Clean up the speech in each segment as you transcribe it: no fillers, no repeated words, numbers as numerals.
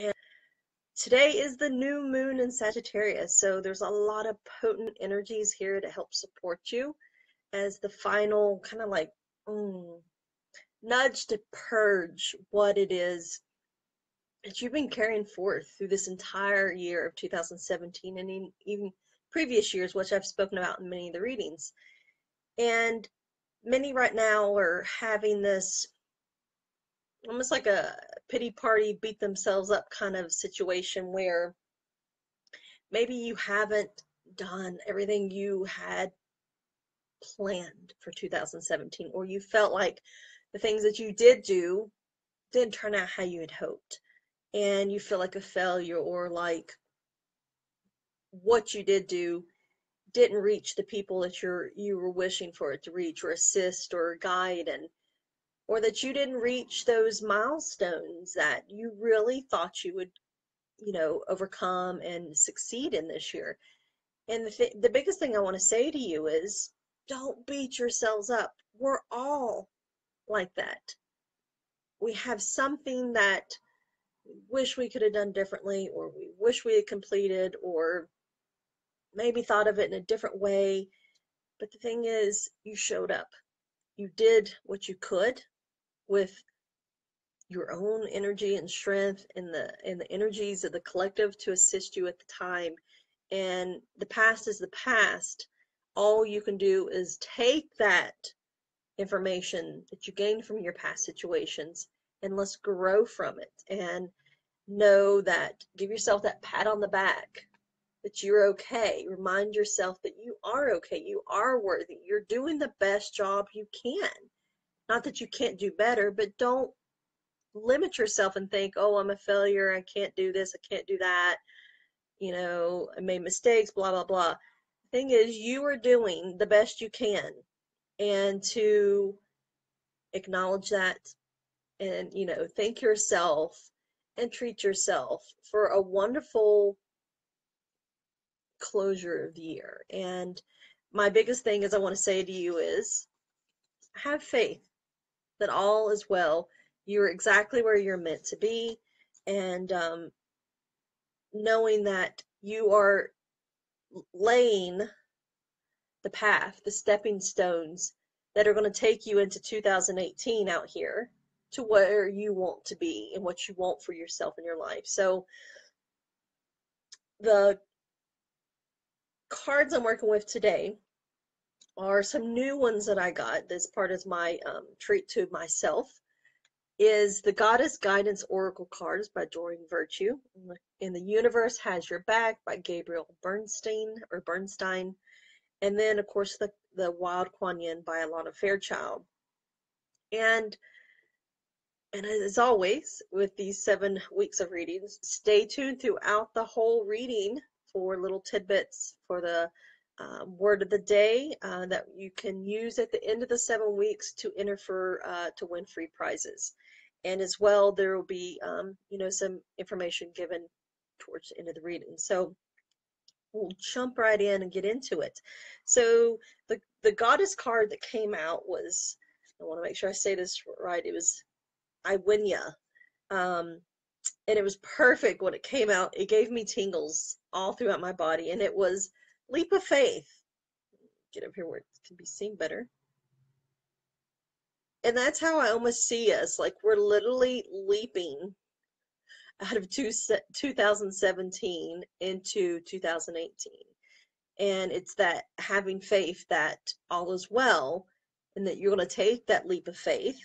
And today is the new moon in Sagittarius, so there's a lot of potent energies here to help support you as the final kind of like mm, nudge to purge what it is that you've been carrying forth through this entire year of 2017 and even previous years, which I've spoken about in many of the readings. And many right now are having this almost like a pity party, beat themselves up kind of situation where maybe you haven't done everything you had planned for 2017, or you felt like the things that you did do didn't turn out how you had hoped, and you feel like a failure, or like what you did do didn't reach the people that you were wishing for it to reach, or assist, or guide, and or that you didn't reach those milestones that you really thought you would, overcome and succeed in this year. And the biggest thing I want to say to you is don't beat yourselves up. We're all like that. We have something that we wish we could have done differently, or we wish we had completed, or maybe thought of it in a different way. But the thing is, you showed up. You did what you could with your own energy and strength, and the energies of the collective to assist you at the time. And the past is the past. All you can do is take that information that you gained from your past situations, and let's grow from it, and know that, give yourself that pat on the back that you're okay. Remind yourself that you are okay. You are worthy. You're doing the best job you can. Not that you can't do better, but don't limit yourself and think, oh, I'm a failure. I can't do this. I can't do that. I made mistakes, blah, blah, blah. The thing is, you are doing the best you can. And to acknowledge that, and, thank yourself and treat yourself for a wonderful closure of the year. And my biggest thing is I want to say to you is have faith that all is well. You're exactly where you're meant to be. And knowing that you are laying the path, the stepping stones that are going to take you into 2018 out here to where you want to be and what you want for yourself in your life. So the cards I'm working with today are some new ones that I got. This part is my treat to myself. Is the Goddess Guidance Oracle cards by Doreen Virtue. In the Universe Has Your Back by Gabriel Bernstein. And then, of course, the Wild Kuan Yin by Alana Fairchild. And as always, with these 7 weeks of readings, stay tuned throughout the whole reading for little tidbits for the word of the day that you can use at the end of the 7 weeks to enter for to win free prizes. And as well, there will be some information given towards the end of the reading. So we'll jump right in and get into it. So the goddess card that came out was, I want to make sure I say this right. It was Iwinya. Um, and it was perfect when it came out. It gave me tingles all throughout my body, and it was leap of faith. Get up here where it can be seen better. And that's how I almost see us. Like we're literally leaping out of 2017 into 2018. And it's that having faith that all is well, and that you're going to take that leap of faith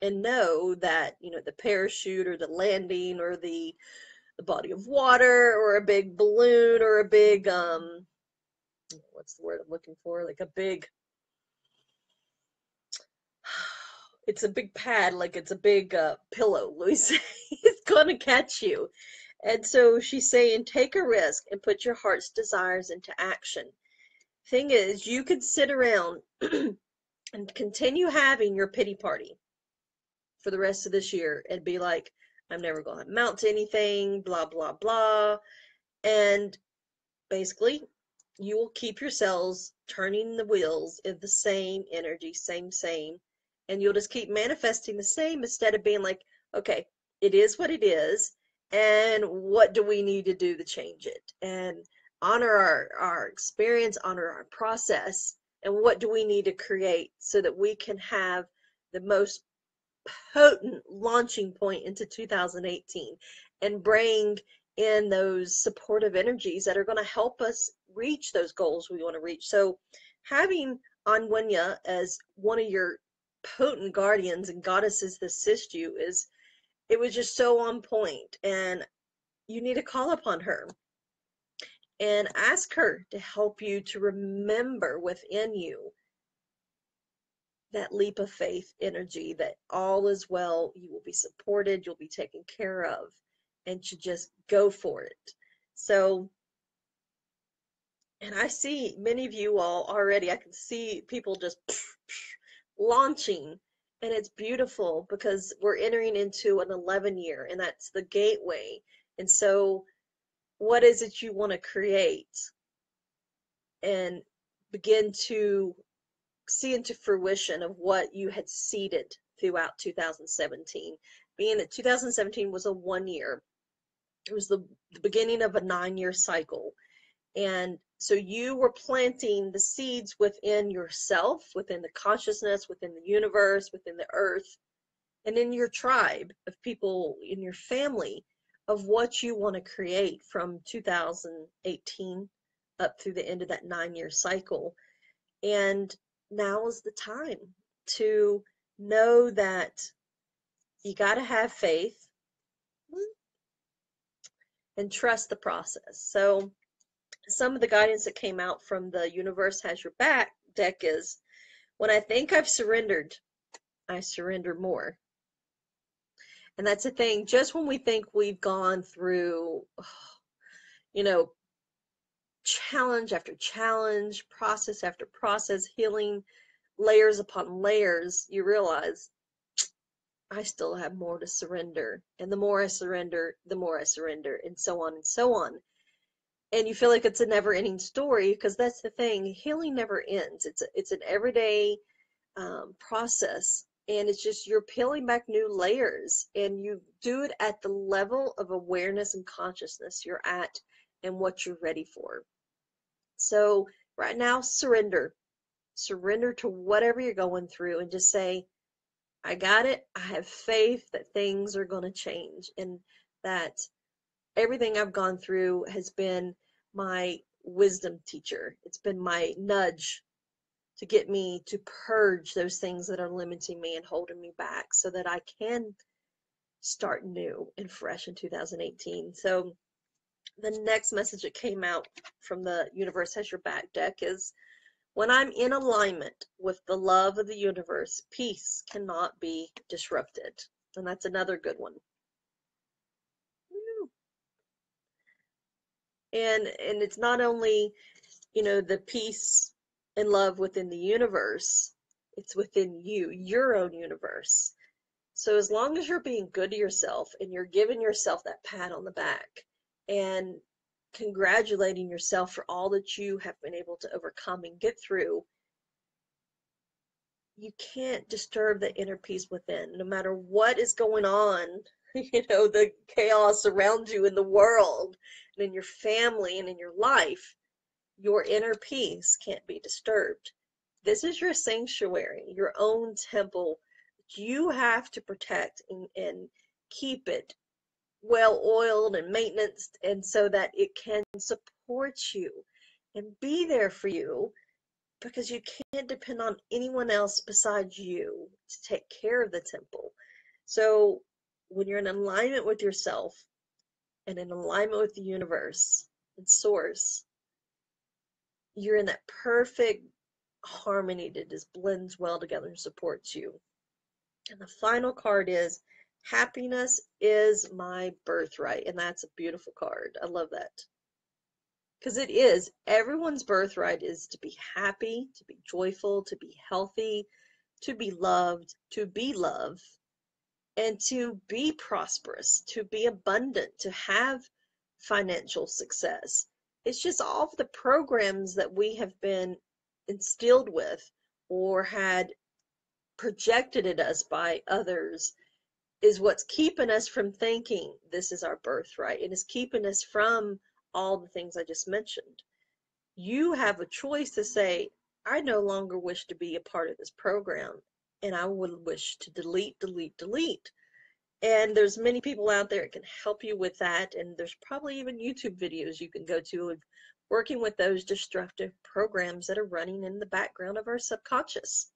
and know that, the parachute, or the landing, or the body of water, or a big balloon, or a big what's the word I'm looking for? Like a big, it's a big pad, like it's a big pillow, Louise. It's gonna catch you. And so she's saying, take a risk and put your heart's desires into action. Thing is, you could sit around and continue having your pity party for the rest of this year and be like, I'm never going to amount to anything, blah, blah, blah. And basically, you will keep yourselves turning the wheels in the same energy, same, and you'll just keep manifesting the same instead of being like, okay, it is what it is, and what do we need to do to change it, and honor our experience, honor our process, and what do we need to create so that we can have the most potent launching point into 2018 and bring in those supportive energies that are going to help us reach those goals we want to reach. So having Anwenya as one of your potent guardians and goddesses that assist you is, it was just so on point, and you need to call upon her and ask her to help you to remember within you that leap of faith energy, that all is well, you will be supported, you'll be taken care of, and to just go for it. So, and I see many of you all already, I can see people just launching, and it's beautiful because we're entering into an 11 year, and that's the gateway. And so, what is it you want to create and begin to see into fruition of what you had seeded throughout 2017? Being that 2017 was a 1 year, it was the beginning of a 9 year cycle. And so you were planting the seeds within yourself, within the consciousness, within the universe, within the earth, and in your tribe of people, in your family, of what you want to create from 2018 up through the end of that 9 year cycle. And now is the time to know that you got to have faith and trust the process. So, some of the guidance that came out from the Universe Has Your Back deck is, when I think I've surrendered, I surrender more. And that's the thing, just when we think we've gone through, you know, challenge after challenge, process after process, healing layers upon layers, you realize I still have more to surrender. And the more I surrender, the more I surrender, and so on and so on. And you feel like it's a never ending story, because that's the thing, healing never ends. It's an everyday process, and it's just you're peeling back new layers, and you do it at the level of awareness and consciousness you're at and what you're ready for. So right now, surrender to whatever you're going through, and just say, I got it. I have faith that things are going to change, and that everything I've gone through has been my wisdom teacher. It's been my nudge to get me to purge those things that are limiting me and holding me back, so that I can start new and fresh in 2018. So the next message that came out from the Universe Has Your Back deck is, when I'm in alignment with the love of the universe, peace cannot be disrupted. And that's another good one. And it's not only, the peace and love within the universe, it's within you, your own universe. So as long as you're being good to yourself and you're giving yourself that pat on the back and congratulating yourself for all that you have been able to overcome and get through, you can't disturb the inner peace within, no matter what is going on, the chaos around you in the world and in your family and in your life. Your inner peace can't be disturbed. This is your sanctuary, your own temple. You have to protect and keep it well oiled and maintenance, and so that it can support you and be there for you, because you can't depend on anyone else besides you to take care of the temple. So when you're in alignment with yourself and in alignment with the universe and source, you're in that perfect harmony that just blends well together and supports you. And the final card is, happiness is my birthright. And that's a beautiful card. I love that. Because it is. Everyone's birthright is to be happy, to be joyful, to be healthy, to be loved, and to be prosperous, to be abundant, to have financial success. It's just all of the programs that we have been instilled with or had projected at us by others is what's keeping us from thinking this is our birthright. It is keeping us from all the things I just mentioned. You have a choice to say, I no longer wish to be a part of this program, and I would wish to delete, delete, delete. And there's many people out there that can help you with that. And there's probably even YouTube videos you can go to of working with those destructive programs that are running in the background of our subconscious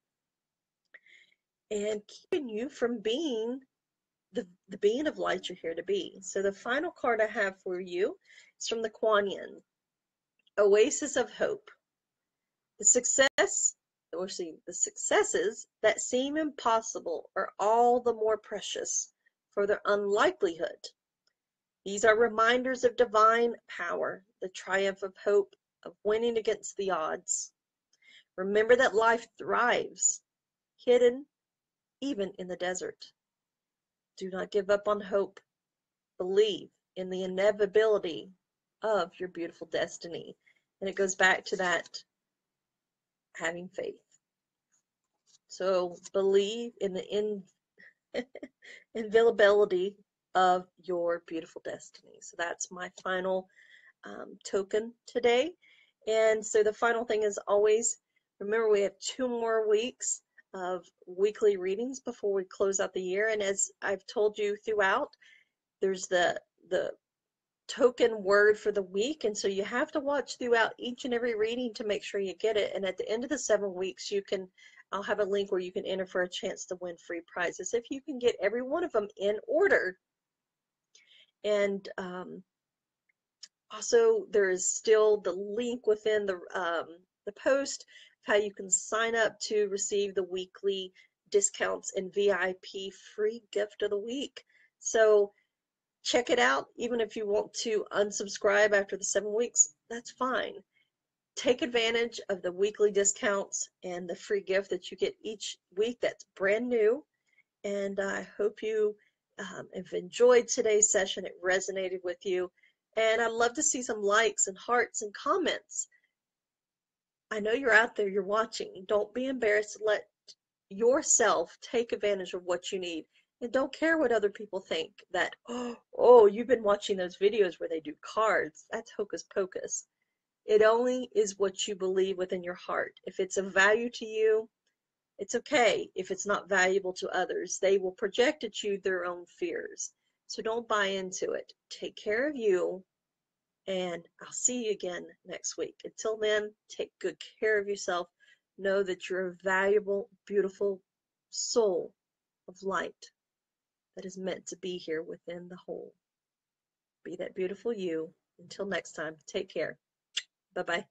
and keeping you from being the being of light you're here to be. So the final card I have for you is from the Kuan Yin, Oasis of Hope. The the successes that seem impossible are all the more precious for their unlikelihood. These are reminders of divine power, the triumph of hope, of winning against the odds. Remember that life thrives, hidden even in the desert. Do not give up on hope. Believe in the inevitability of your beautiful destiny. And it goes back to that having faith. So believe in the inviolability of your beautiful destiny. So that's my final token today. And so the final thing is always remember we have 2 more weeks of weekly readings before we close out the year. And as I've told you throughout, there's the token word for the week, and so you have to watch throughout each and every reading to make sure you get it. And at the end of the 7 weeks, I'll have a link where you can enter for a chance to win free prizes if you can get every one of them in order. And also, there is still the link within the post of how you can sign up to receive the weekly discounts and VIP free gift of the week. So check it out. Even if you want to unsubscribe after the 7 weeks, that's fine. Take advantage of the weekly discounts and the free gift that you get each week that's brand new. And I hope you have enjoyed today's session. It resonated with you. And I'd love to see some likes and hearts and comments. I know you're out there, you're watching. Don't be embarrassed. Let yourself take advantage of what you need. And don't care what other people think that, oh, you've been watching those videos where they do cards. That's hocus pocus. It only is what you believe within your heart. If it's of value to you, it's okay. If it's not valuable to others, they will project at you their own fears. So don't buy into it. Take care of you, and I'll see you again next week. Until then, take good care of yourself. Know that you're a valuable, beautiful soul of light that is meant to be here within the whole. Be that beautiful you. Until next time, take care. Bye-bye.